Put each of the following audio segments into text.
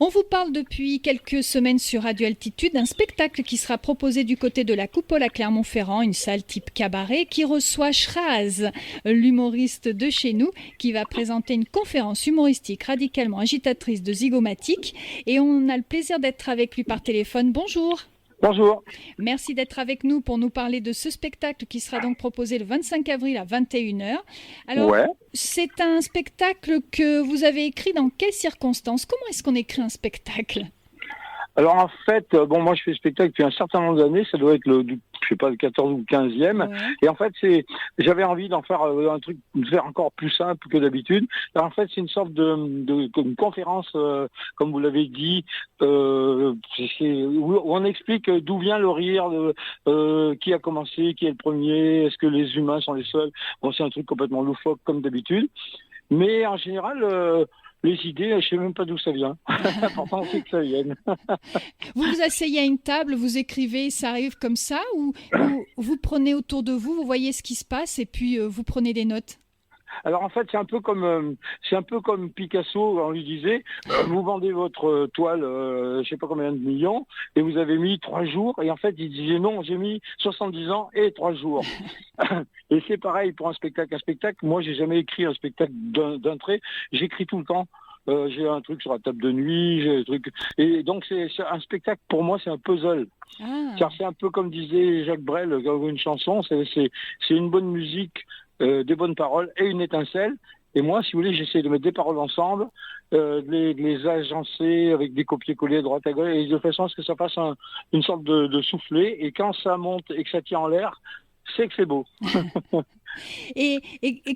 On vous parle depuis quelques semaines sur Radio Altitude d'un spectacle qui sera proposé du côté de la Coupole à Clermont-Ferrand, une salle type cabaret qui reçoit Shraz, l'humoriste de chez nous, qui va présenter une conférence humoristique radicalement agitatrice de zygomatique. Et on a le plaisir d'être avec lui par téléphone. Bonjour. Bonjour. Merci d'être avec nous pour nous parler de ce spectacle qui sera donc proposé le 25 avril à 21h. Alors, c'est un spectacle que vous avez écrit dans quelles circonstances? Comment est-ce qu'on écrit un spectacle? Alors en fait, moi je fais le spectacle depuis un certain nombre d'années, ça doit être le 14 ou le 15e. Ouais. Et en fait, j'avais envie d'en faire un truc, de faire encore plus simple que d'habitude. Alors, en fait, c'est une sorte de conférence, comme vous l'avez dit, où on explique d'où vient le rire, qui a commencé, qui est le premier, est-ce que les humains sont les seuls. Bon, c'est un truc complètement loufoque comme d'habitude. Mais en général, les idées, je ne sais même pas d'où ça vient. Pourtant, c'est que ça vienne. Vous vous asseyez à une table, vous écrivez, ça arrive comme ça, ou vous prenez autour de vous, vous voyez ce qui se passe et puis vous prenez des notes? Alors en fait, c'est un peu comme Picasso, on lui disait, vous vendez votre toile, je sais pas combien de millions, et vous avez mis 3 jours, et en fait, il disait non, j'ai mis 70 ans et 3 jours. Et c'est pareil pour un spectacle. Un spectacle, moi, j'ai jamais écrit un spectacle d'un trait, j'écris tout le temps. J'ai un truc sur la table de nuit, j'ai un truc. Et donc, c'est un spectacle, pour moi, c'est un puzzle. Car c'est un peu comme disait Jacques Brel, une chanson, c'est une bonne musique, des bonnes paroles et une étincelle. Et moi, si vous voulez, j'essaie de mettre des paroles ensemble, de les agencer avec des copier-coller à droite à gauche, et de façon à ce que ça fasse une sorte de soufflet. Et quand ça monte et que ça tient en l'air, c'est que c'est beau. Et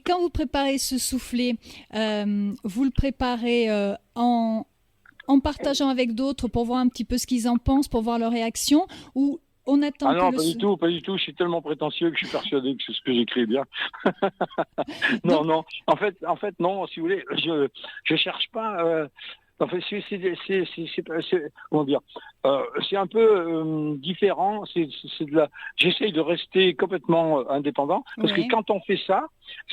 quand vous préparez ce soufflet, vous le préparez en partageant avec d'autres pour voir un petit peu ce qu'ils en pensent, pour voir leur réaction, ou on attend que non, pas du tout. Je suis tellement prétentieux que je suis persuadé que c'est ce que j'écris bien. Non. En fait, non. Si vous voulez, je cherche pas. En fait, comment dire, c'est un peu différent. J'essaye de rester complètement indépendant parce que quand on fait ça,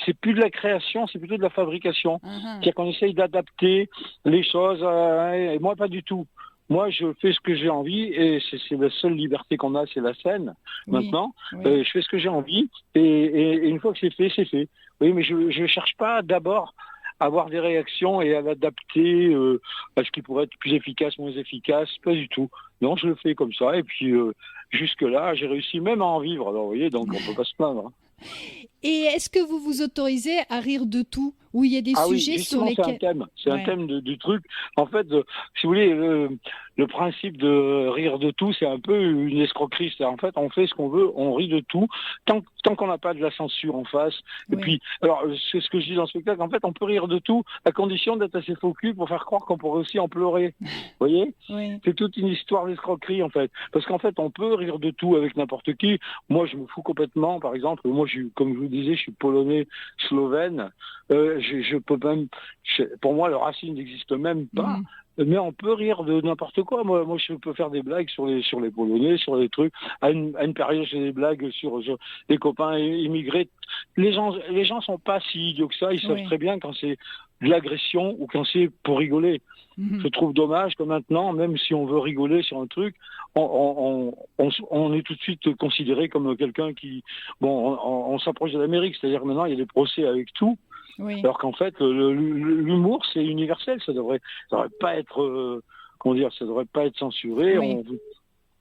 c'est plus de la création, c'est plutôt de la fabrication. C'est-à-dire qu'on essaye d'adapter les choses. Et moi, pas du tout. Moi, je fais ce que j'ai envie et c'est la seule liberté qu'on a, c'est la scène. Maintenant, je fais ce que j'ai envie et une fois que c'est fait, c'est fait. Oui, mais je cherche pas d'abord à avoir des réactions et à l'adapter à ce qui pourrait être plus efficace, moins efficace, pas du tout. Non, je le fais comme ça et puis jusque-là, j'ai réussi même à en vivre. Alors, vous voyez, donc on peut pas se plaindre. Et est-ce que vous vous autorisez à rire de tout? Où il y a des sujets sur lesquels... C'est un thème du truc. En fait, si vous voulez, le principe de rire de tout, c'est un peu une escroquerie. En fait, on fait ce qu'on veut, on rit de tout, tant qu'on n'a pas de la censure en face. Et puis, alors, c'est ce que je dis dans le spectacle, en fait, on peut rire de tout, à condition d'être assez faux cul pour faire croire qu'on pourrait aussi en pleurer. Vous voyez? C'est toute une histoire d'escroquerie, en fait. Parce qu'en fait, on peut rire de tout avec n'importe qui. Moi, je me fous complètement, par exemple, moi, comme je vous disais, je suis polonais, slovène. Je peux même, pour moi, le racisme n'existe même pas. Mais on peut rire de n'importe quoi. Moi, je peux faire des blagues sur les Polonais, sur des trucs. À une période, j'ai des blagues sur les copains immigrés. Les gens sont pas si idiots que ça. Ils savent très bien quand c'est de l'agression ou quand c'est pour rigoler. Je trouve dommage que maintenant, même si on veut rigoler sur un truc, on est tout de suite considéré comme quelqu'un qui... on s'approche de l'Amérique. C'est-à-dire que maintenant, il y a des procès avec tout. Alors qu'en fait, l'humour, c'est universel. Ça devrait pas être, ça devrait pas être censuré.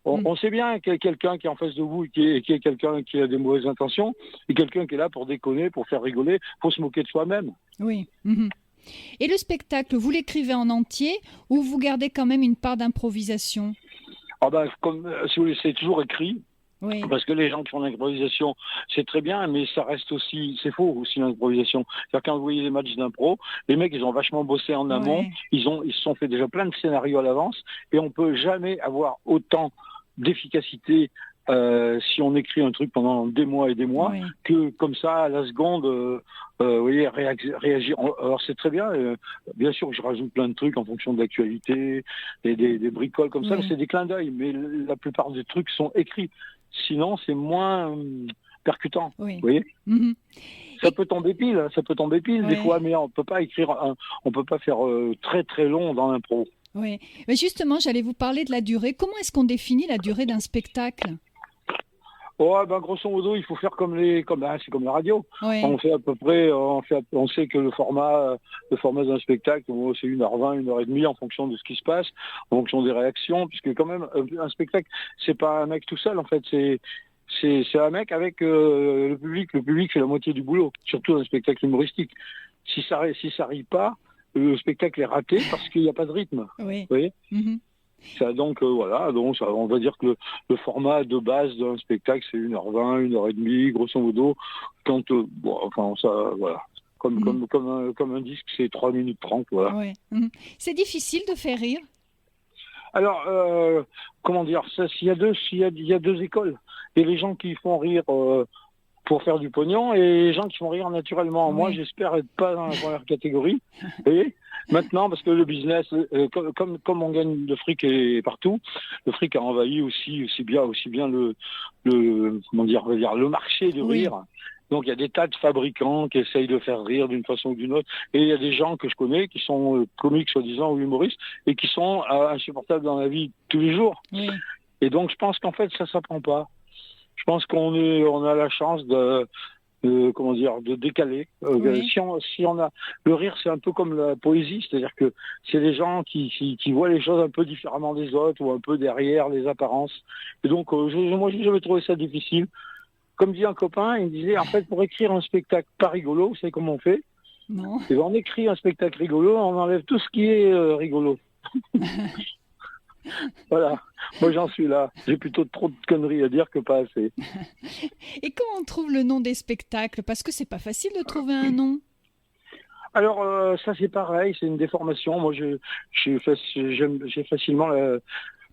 On sait bien qu'il y a quelqu'un qui est en face de vous, qui est quelqu'un qui a des mauvaises intentions, et quelqu'un qui est là pour déconner, pour faire rigoler, pour se moquer de soi-même. Oui. Et le spectacle, vous l'écrivez en entier ou vous gardez quand même une part d'improvisation? Comme si vous voulez, c'est toujours écrit. Parce que les gens qui font l'improvisation, c'est très bien, mais ça reste aussi, c'est faux aussi l'improvisation. C'est-à-dire quand vous voyez les matchs d'impro, les mecs ils ont vachement bossé en amont, ils se sont fait déjà plein de scénarios à l'avance, et on peut jamais avoir autant d'efficacité si on écrit un truc pendant des mois et des mois que comme ça à la seconde, vous voyez, réagir. Alors c'est très bien. Bien sûr que je rajoute plein de trucs en fonction de l'actualité, des bricoles comme ça, mais c'est des clins d'œil. Mais la plupart des trucs sont écrits. Sinon, c'est moins percutant. Vous voyez. Ça peut tomber pile des fois, mais on peut pas écrire, on peut pas faire très très long dans l'impro. Oui. Mais justement, j'allais vous parler de la durée. Comment est-ce qu'on définit la durée d'un spectacle? Ouais, ben, grosso modo, il faut faire c'est comme la radio. Oui. On fait à peu près, on sait que le format d'un spectacle, bon, c'est 1h20, 1h30 en fonction de ce qui se passe, en fonction des réactions, puisque quand même, un spectacle, c'est pas un mec tout seul, en fait, c'est un mec avec le public. Le public fait la moitié du boulot, surtout un spectacle humoristique. Si ça rit pas, le spectacle est raté parce qu'il n'y a pas de rythme. Oui. Vous voyez? Mhm. Ça, donc voilà, donc on va dire que le format de base d'un spectacle c'est 1h20, 1h30, grosso modo. Quand bon, enfin ça, voilà, Mhm. comme un disque c'est 3 minutes 30, voilà. Ouais. Mhm. C'est difficile de faire rire. Alors comment dire, il y a deux écoles. Il y a les gens qui font rire pour faire du pognon et les gens qui font rire naturellement. Moi, Oui. j'espère être pas dans la première catégorie. Et maintenant, parce que le business, comme on gagne le fric est partout, le fric a envahi aussi bien comment dire, on va dire, le marché du Oui. rire. Donc il y a des tas de fabricants qui essayent de faire rire d'une façon ou d'une autre. Et il y a des gens que je connais qui sont comiques soi-disant ou humoristes et qui sont insupportables dans la vie tous les jours. Oui. Et donc je pense qu'en fait ça s'apprend pas. Je pense on a la chance comment dire, de décaler. Oui. Si on a le rire, c'est un peu comme la poésie, c'est-à-dire que c'est des gens qui voient les choses un peu différemment des autres ou un peu derrière les apparences. Et donc, moi, j'ai jamais trouvé ça difficile. Comme dit un copain, il me disait, en fait, pour écrire un spectacle pas rigolo, vous savez comment on fait? Non. Et ben, on écrit un spectacle rigolo, on enlève tout ce qui est rigolo. Voilà. Moi, j'en suis là. J'ai plutôt trop de conneries à dire que pas assez. Et comment on trouve le nom des spectacles? Parce que c'est pas facile de trouver un nom. Alors ça c'est pareil, c'est une déformation. Moi j'ai facilement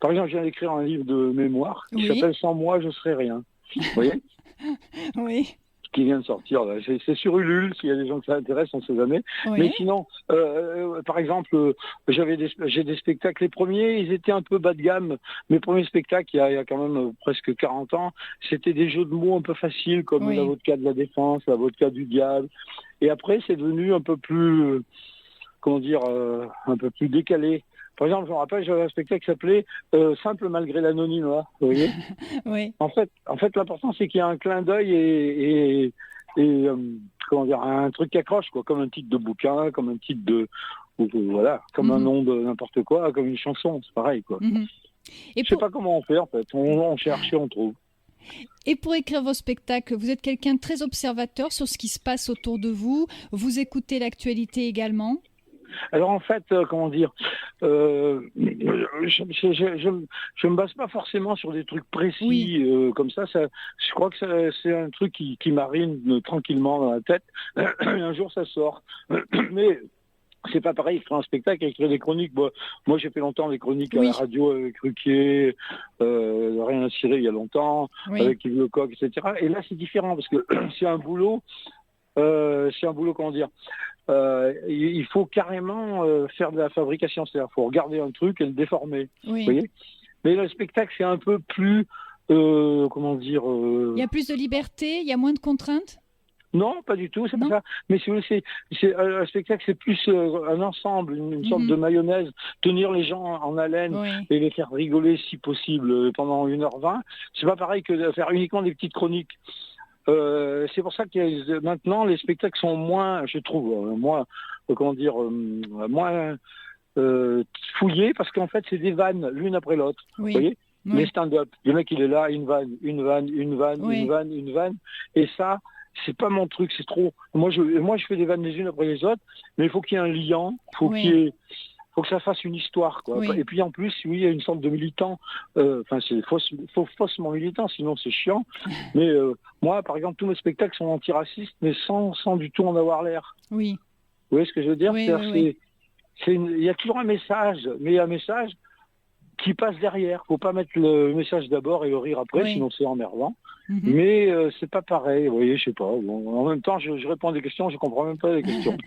par exemple, je viens d'écrire un livre de mémoire qui Oui. s'appelle Sans moi je serais rien. Vous voyez? Oui. Qui vient de sortir là. C'est sur Ulule, s'il y a des gens que ça intéresse, on sait jamais. Mais Oui. sinon, par exemple, j'ai des spectacles. Les premiers, ils étaient un peu bas de gamme. Mes premiers spectacles, il y a quand même presque 40 ans, c'était des jeux de mots un peu faciles, comme la Oui. vodka de la défense, la vodka du diable. Et après, c'est devenu un peu plus, comment dire, un peu plus décalé. Par exemple, je me rappelle, j'avais un spectacle qui s'appelait Simple malgré l'anonymat. Vous voyez? Oui. En fait, l'important c'est qu'il y a un clin d'œil et comment dire, un truc qui accroche, quoi, comme un titre de bouquin, comme un titre voilà, comme un Mhm. nom de n'importe quoi, comme une chanson, c'est pareil, quoi. Mhm. Et Je sais pour, pas comment on fait en fait, on cherche et on trouve. et pour écrire vos spectacles, vous êtes quelqu'un de très observateur sur ce qui se passe autour de vous. Vous écoutez l'actualité également. Alors en fait, comment dire, je me base pas forcément sur des trucs Oui. précis comme ça. Je crois que c'est un truc qui marine tranquillement dans la tête. Et un jour ça sort. Mais c'est pas pareil, écrire un spectacle, écrire des chroniques. Moi, j'ai fait longtemps des chroniques à la Oui. radio avec Ruquier, Rien à cirer il y a longtemps, Oui. avec Yves Lecoq, etc. Et là, c'est différent parce que c'est un boulot, comment dire, il faut carrément faire de la fabrication, c'est-à-dire il faut regarder un truc et le déformer, vous Oui. voyez. Mais le spectacle, c'est un peu plus, comment dire, Il y a plus de liberté, il y a moins de contraintes? non, pas du tout, c'est pas Non? ça. Mais si vous voulez, un spectacle, c'est plus un ensemble, une sorte de Mhm. mayonnaise, tenir les gens en haleine Oui. et les faire rigoler si possible pendant 1h20. C'est pas pareil que de faire uniquement des petites chroniques. C'est pour ça que maintenant les spectacles sont moins, je trouve, moins, comment dire, moins fouillés parce qu'en fait c'est des vannes l'une après l'autre. Vous Oui. voyez, les Oui. stand-up, le mec il est là, une vanne, une vanne, une vanne, une Oui. vanne, une vanne, et ça c'est pas mon truc, c'est trop. Moi je fais des vannes les unes après les autres, mais il faut qu'il y ait un lien, Oui. faut que ça fasse une histoire, quoi. Oui. Et puis en plus, oui, il y a une sorte de militant. Enfin, faussement militant, sinon c'est chiant. Mais moi, par exemple, tous mes spectacles sont antiracistes, mais sans du tout en avoir l'air. Oui. Vous voyez ce que je veux dire? Oui. Oui. C'est-à-dire, Oui. il y a toujours un message, mais il y a un message qui passe derrière. Faut pas mettre le message d'abord et le rire après, Oui. sinon c'est emmerdant. Mhm. Mais c'est pas pareil, vous voyez, je sais pas. Bon, en même temps, je réponds à des questions, je comprends même pas les questions.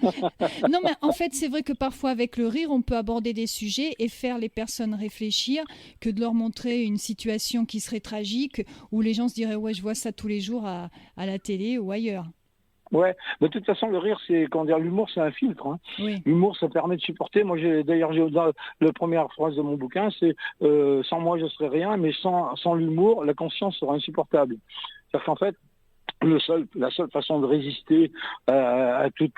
Non, mais en fait, c'est vrai que parfois, avec le rire, on peut aborder des sujets et faire les personnes réfléchir que de leur montrer une situation qui serait tragique où les gens se diraient, ouais, je vois ça tous les jours à la télé ou ailleurs. Ouais, mais de toute façon, le rire, c'est, comment dire, l'humour, c'est un filtre. Hein. Oui. L'humour, ça permet de supporter. Moi, d'ailleurs, dans la première phrase de mon bouquin, c'est sans moi, je serais rien, mais sans l'humour, la conscience serait insupportable. C'est-à-dire qu'en fait, la seule façon de résister à tous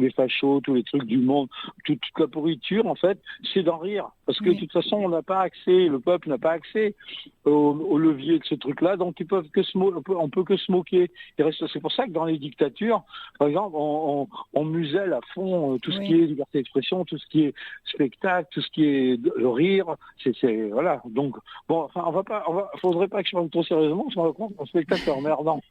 les fachos, tous les trucs du monde, toute la pourriture, en fait, c'est d'en rire. Parce que de toute façon, on n'a pas accès, le peuple n'a pas accès au levier de ce truc-là, donc on peut que se moquer. C'est pour ça que dans les dictatures, par exemple, on muselle à fond tout ce qui est liberté d'expression, tout ce qui est spectacle, tout ce qui est le rire. Voilà. Donc, bon, enfin, faudrait pas que je parle trop sérieusement, je me rends compte qu'un spectacle est emmerdant.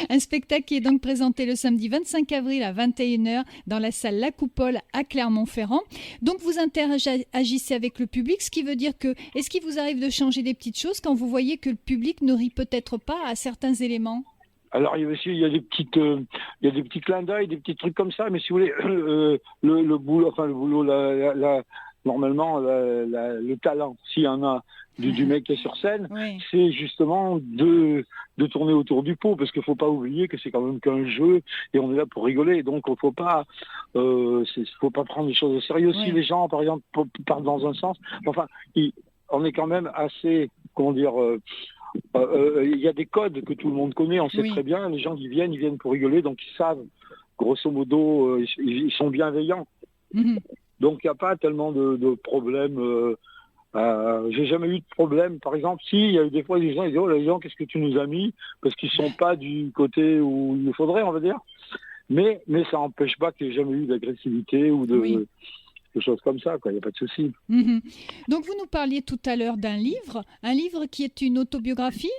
Un spectacle qui est donc présenté le samedi 25 avril à 21h dans la salle La Coupole à Clermont-Ferrand. Donc vous interagissez avec le public, ce qui veut dire que, est-ce qu'il vous arrive de changer des petites choses quand vous voyez que le public ne rit peut-être pas à certains éléments? Alors il y a des petits clins d'œil, des petits trucs comme ça, mais si vous voulez, le boulot, normalement, le talent, s'il y en a du mec qui est sur scène, c'est justement de tourner autour du pot, parce qu'il faut pas oublier que c'est quand même qu'un jeu et on est là pour rigoler. Donc il faut pas prendre les choses au sérieux. Si les gens, par exemple, partent dans un sens, enfin, on est quand même assez, comment dire. Il y a des codes que tout le monde connaît, on sait très bien. Les gens qui ils viennent pour rigoler, donc ils savent. Grosso modo, ils sont bienveillants. Donc il n'y a pas tellement de problèmes. J'ai jamais eu de problème. Par exemple, il y a eu des fois des gens qui disent oh les gens, qu'est-ce que tu nous as mis, parce qu'ils sont pas du côté où il faudrait, on va dire. Mais ça n'empêche pas qu'il n'y ait jamais eu d'agressivité ou de choses comme ça, quoi. Il n'y a pas de souci. Donc vous nous parliez tout à l'heure d'un livre qui est une autobiographie.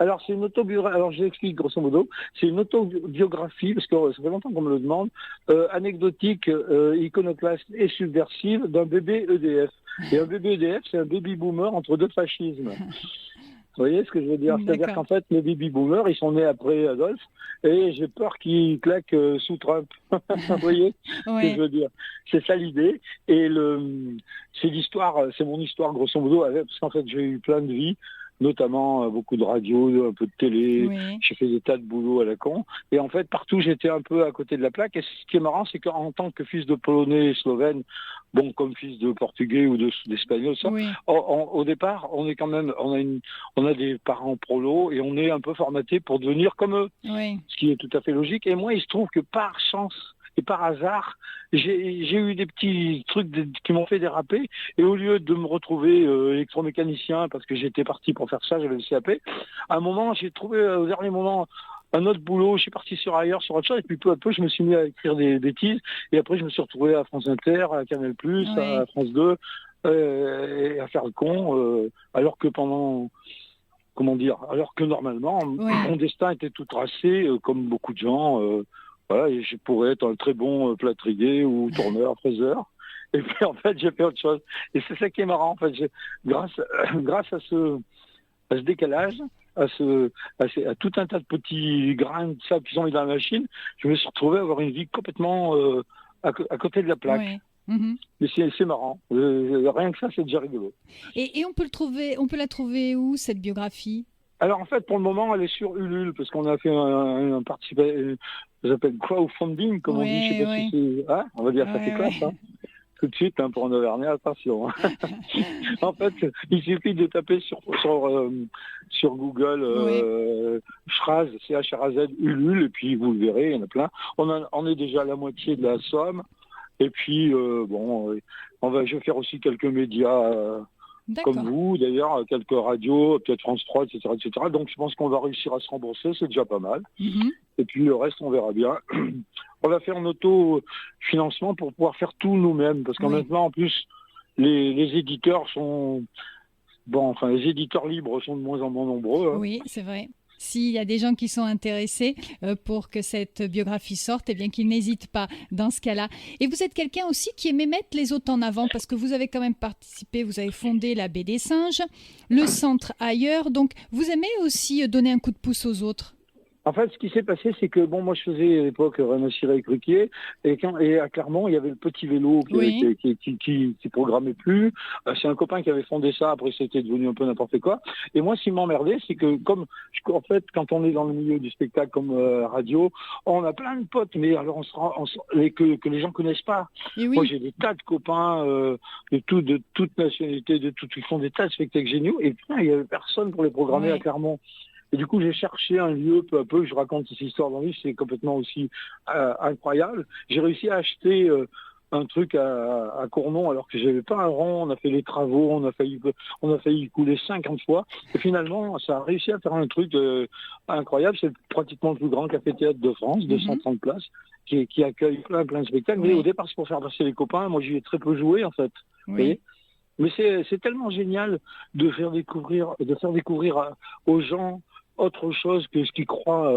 Alors, c'est une autobiographie. Alors, je l'explique grosso modo. C'est une autobiographie, parce que ça fait longtemps qu'on me le demande, anecdotique, iconoclaste et subversive d'un bébé EDF. Et un bébé EDF, c'est un baby boomer entre deux fascismes. Vous voyez ce que je veux dire? C'est-à-dire qu'en fait, les baby boomers, ils sont nés après Adolphe, et j'ai peur qu'ils claquent sous Trump. Vous voyez ce que je veux dire? C'est ça l'idée. Et c'est mon histoire grosso modo, parce qu'en fait, j'ai eu plein de vies, notamment beaucoup de radio, un peu de télé, j'ai fait des tas de boulot à la con, et en fait partout j'étais un peu à côté de la plaque, et ce qui est marrant c'est qu'en tant que fils de Polonais et Slovène, bon comme fils de Portugais ou d'Espagnol, au départ on est quand même, on a des parents prolos, et on est un peu formaté pour devenir comme eux, ce qui est tout à fait logique, et moi il se trouve que par chance, et par hasard, j'ai eu des petits trucs qui m'ont fait déraper. Et au lieu de me retrouver électromécanicien, parce que j'étais parti pour faire ça, j'avais le CAP, à un moment, j'ai trouvé au dernier moment un autre boulot. Je suis parti sur autre chose. Et puis peu à peu, je me suis mis à écrire des bêtises. Et après, je me suis retrouvé à France Inter, à Canal+, à France 2, et à faire le con. Alors que alors que normalement, mon destin était tout tracé, comme beaucoup de gens. Voilà, et je pourrais être un très bon plâtrier ou tourneur, fraiseur. Et puis en fait, j'ai fait autre chose. Et c'est ça qui est marrant. En fait, grâce à ce décalage, à tout un tas de petits grains de sable qui sont mis dans la machine, je me suis retrouvé à avoir une vie complètement à côté de la plaque. Mais c'est marrant. Rien que ça, c'est déjà rigolo. Et on peut la trouver où, cette biographie? Alors en fait, pour le moment, elle est sur Ulule, parce qu'on a fait un participation, ça s'appelle crowdfunding, comme on dit, je sais pas si c'est... Ah, on va dire ça fait classe, hein. Tout de suite, pour un Auvergnat, attention. En fait, il suffit de taper sur Google Chraz, C-H-R-A-Z, Ulule, et puis vous le verrez, il y en a plein. On est déjà à la moitié de la somme, et puis, je vais faire aussi quelques médias... comme vous, d'ailleurs, quelques radios, peut-être France 3, etc., etc. Donc, je pense qu'on va réussir à se rembourser, c'est déjà pas mal. Et puis, le reste, on verra bien. On va faire un auto-financement pour pouvoir faire tout nous-mêmes. Parce qu'en maintenant, en plus, les éditeurs sont... les éditeurs libres sont de moins en moins nombreux. Hein. Oui, c'est vrai. S'il y a des gens qui sont intéressés pour que cette biographie sorte, eh bien qu'ils n'hésitent pas dans ce cas-là. Et vous êtes quelqu'un aussi qui aimait mettre les autres en avant, parce que vous avez quand même participé, vous avez fondé la Baie des Singes, le Centre Ailleurs, donc vous aimez aussi donner un coup de pouce aux autres? En fait, ce qui s'est passé, c'est que bon, moi, je faisais à l'époque Renaud Ciré et Ruquier, et à Clermont, il y avait le petit vélo Oui. qui programmait plus. C'est un copain qui avait fondé ça. Après, c'était devenu un peu n'importe quoi. Et moi, ce qui m'emmerdait, c'est que en fait, quand on est dans le milieu du spectacle comme radio, on a plein de potes, mais alors que les gens connaissent pas. Et Moi, oui. j'ai des tas de copains de toute nationalité, qui font des tas de spectacles géniaux. Et putain, il y avait personne pour les programmer à Ouais. Clermont. Et du coup, j'ai cherché un lieu peu à peu. Je raconte cette histoire dans le livre, c'est complètement aussi incroyable. J'ai réussi à acheter un truc à Cournon alors que j'avais pas un rond. On a fait les travaux, on a failli couler 50 fois. Et finalement, ça a réussi à faire un truc incroyable. C'est pratiquement le plus grand café-théâtre de France, Mhm. 230 places, qui accueille plein de spectacles. Mais au Oui. départ, c'est pour faire passer les copains. Moi, j'y ai très peu joué en fait. Vous Oui. voyez. Mais c'est tellement génial de faire découvrir aux gens autre chose que ce qu'ils croient.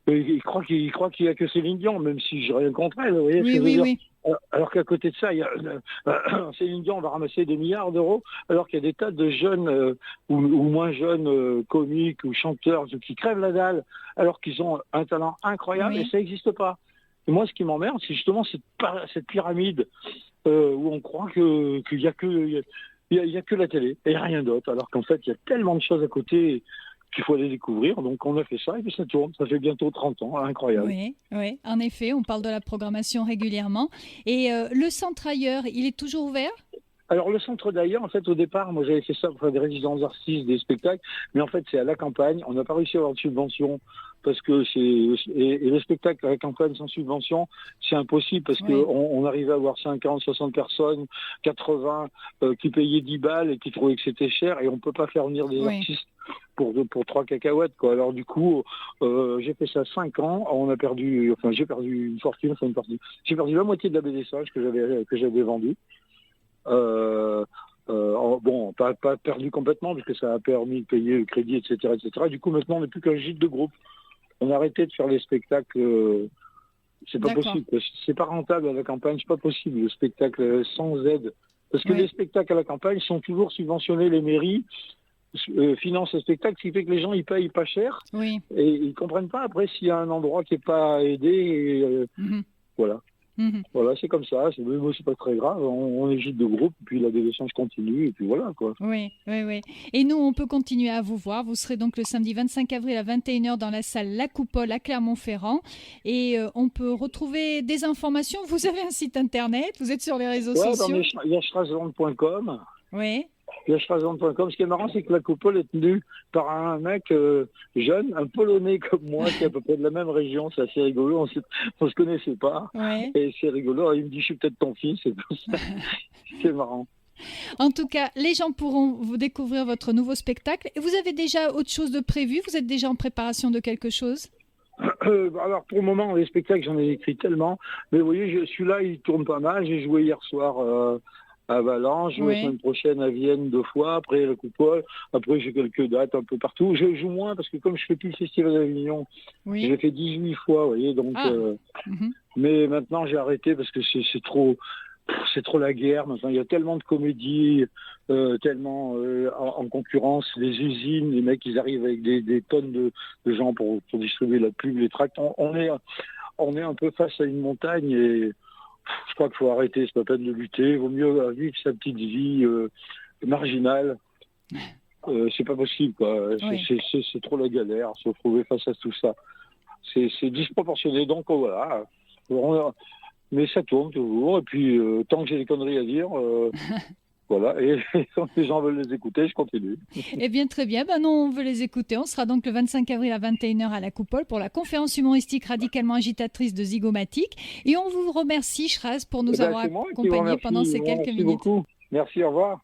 Ils croient qu'il y a que Céline Dion, même si j'ai rien contre elle. Vous voyez ce Oui, que je veux oui, dire? oui. Alors qu'à côté de ça, il y a, Céline Dion va ramasser des milliards d'euros, alors qu'il y a des tas de jeunes ou moins jeunes comiques ou chanteurs qui crèvent la dalle, alors qu'ils ont un talent incroyable et Oui. ça n'existe pas. Et moi, ce qui m'emmerde, c'est justement cette pyramide où on croit qu'il y a que il y a que la télé et rien d'autre, alors qu'en fait, il y a tellement de choses à côté qu'il faut aller découvrir. Donc, on a fait ça et puis ça tourne. Ça fait bientôt 30 ans, incroyable. Oui, oui, en effet, on parle de la programmation régulièrement. Et le centre ailleurs, il est toujours ouvert? Alors, le centre d'ailleurs, en fait, au départ, moi, j'avais fait ça pour faire des résidences d'artistes, des spectacles, mais en fait, c'est à la campagne. On n'a pas réussi à avoir de subvention parce que et le spectacle à la campagne sans subvention, c'est impossible parce Oui, on arrivait à avoir 50, 60 personnes, 80 qui payaient 10 balles et qui trouvaient que c'était cher et on peut pas faire venir des oui. artistes pour 3 cacahuètes, quoi. Alors, du coup, j'ai fait ça 5 ans. J'ai perdu une fortune, enfin une partie. J'ai perdu la moitié de la BD-Sage que j'avais vendue. Bon, pas perdu complètement, parce que ça a permis de payer le crédit, etc., etc. Du coup, maintenant, on n'est plus qu'un gîte de groupe. On a arrêté de faire les spectacles. C'est pas D'accord. possible. C'est pas rentable à la campagne. C'est pas possible, le spectacle sans aide. Parce que les Oui, spectacles à la campagne sont toujours subventionnés. Les mairies financent les spectacles, ce qui fait que les gens, ils payent pas cher. oui. Et ils comprennent pas après s'il y a un endroit qui est pas aidé. Mhm, Voilà. mhm. Voilà, c'est comme ça, c'est pas très grave, on est juste de groupe, puis l'adolescence continue, et puis voilà, quoi. Oui, oui, oui. Et nous, on peut continuer à vous voir. Vous serez donc le samedi 25 avril à 21 h dans la salle La Coupole à Clermont-Ferrand. Et on peut retrouver des informations. Vous avez un site internet, vous êtes sur les réseaux Ouais, sociaux. il y a Strasbourg.com. Oui, Il y a Strasbourg.com. Ce qui est marrant, c'est que la coupole est tenue par un mec jeune, un Polonais comme moi, qui est à peu près de la même région. C'est assez rigolo, on se connaissait pas. oui. Et c'est rigolo, alors, il me dit, je suis peut-être ton fils, et tout ça. C'est marrant. En tout cas, les gens pourront vous découvrir votre nouveau spectacle. Et vous avez déjà autre chose de prévu? Vous êtes déjà en préparation de quelque chose? Alors pour le moment, les spectacles, j'en ai écrit tellement. Mais vous voyez, celui-là, il tourne pas mal. J'ai joué hier soir à Valence, je joue la Oui. semaine prochaine à Vienne 2 fois, après la Coupole. Après, j'ai quelques dates un peu partout. Je joue moins parce que comme je fais plus le Festival d'Avignon, j'ai Oui. fait 18 fois, vous voyez. Donc, Ah. Mhm. mais maintenant, j'ai arrêté parce que c'est trop la guerre. Maintenant, il y a tellement de comédies, tellement en concurrence, les usines, les mecs, ils arrivent avec des tonnes de gens pour distribuer la pub, les tracts. On est un peu face à une montagne et je crois qu'il faut arrêter. C'est pas peine de lutter. Il vaut mieux vivre sa petite vie marginale. C'est pas possible, quoi. Oui. C'est trop la galère, se retrouver face à tout ça. C'est disproportionné. Donc voilà. Mais ça tourne toujours. Et puis tant que j'ai des conneries à dire, voilà. Et quand les gens veulent les écouter, je continue. Eh bien, très bien. Ben non, on veut les écouter. On sera donc le 25 avril à 21 h à la Coupole pour la conférence humoristique radicalement agitatrice de Zygomatique. Et on vous remercie, Schraz, pour Eh nous ben, avoir c'est moi qui vous accompagnés remercie. pendant ces quelques Merci minutes. beaucoup. Merci, au revoir.